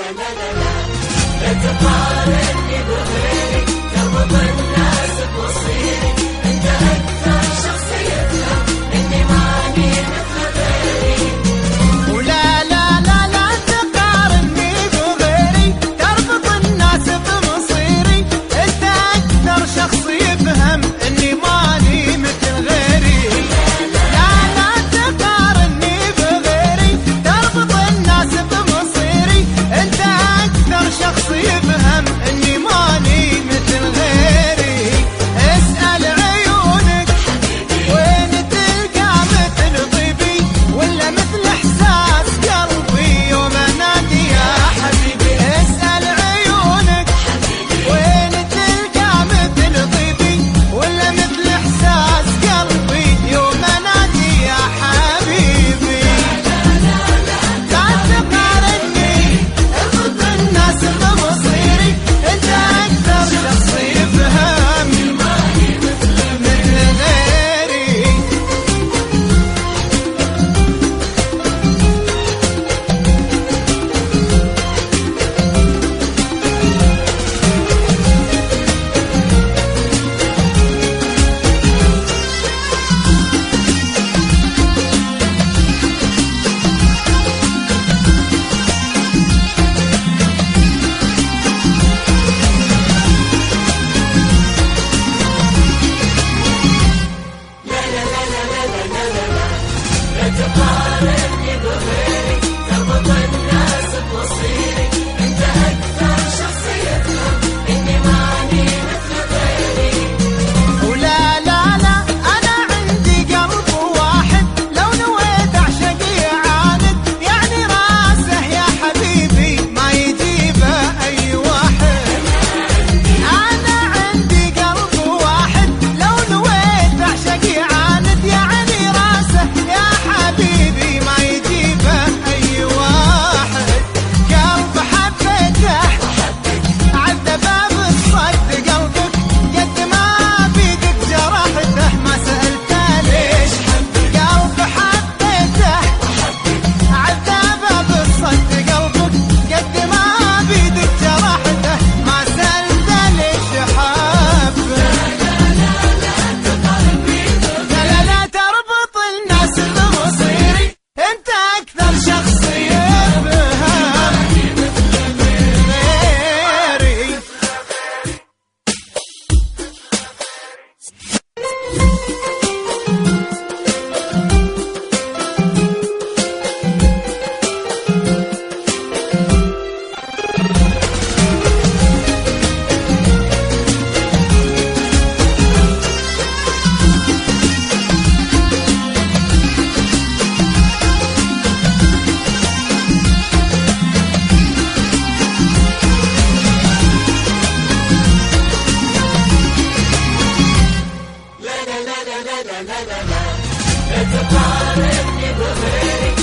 لا تقارني بغيري، تربط الناس بمصيري، انت اكثر شخص يفهم اني ماني مثل غيري. ولا لا لا لا تقارني بغيري، تربط الناس بمصيري، انت اكثر شخص يفهم اني ماني مثل غيري. لا لا تقارني بغيري، تربط الناس بمصيري، انت اكثر شخص يفهم اني ماني مثل غيري. اسأل عيونك وين تلقى مثل طيبي، ولا مثل احساس قلبي يوم انادي يا حبيبي. اسأل عيونك وين تلقى مثل طيبي، ولا مثل احساس قلبي يوم انادي يا حبيبي. لا تقارني اربط الناس بمصيري، انت اكثر شخص يفهم مثل غيري. لا تقارني بغيري، تربط الناس بمصيري، انت اكثر شخص يفهم اني ماني مثل غيري. ولا لا لا انا عندي قلب واحد، لو نويت اعشق يعاند، يعني راسه يا حبيبي ما يجيبه اي واحد. انا عندي قلب واحد، لو نويت اعشق يعاند، يعني راسه يا حبيبي ما يجيبه اي واحد. قلب حبيته عدى باب الصد قلبك، قد ما بيدك جرحته ما سألته ليش حبك. قلب حبيته عدى باب الصد قلبك، قد ما بيدك جرحته ما سألته ليش حبك. لا لا لا تربط الناس بمصيري، انت اكثر شخص يفهم غيري. لا تقارني بغيري،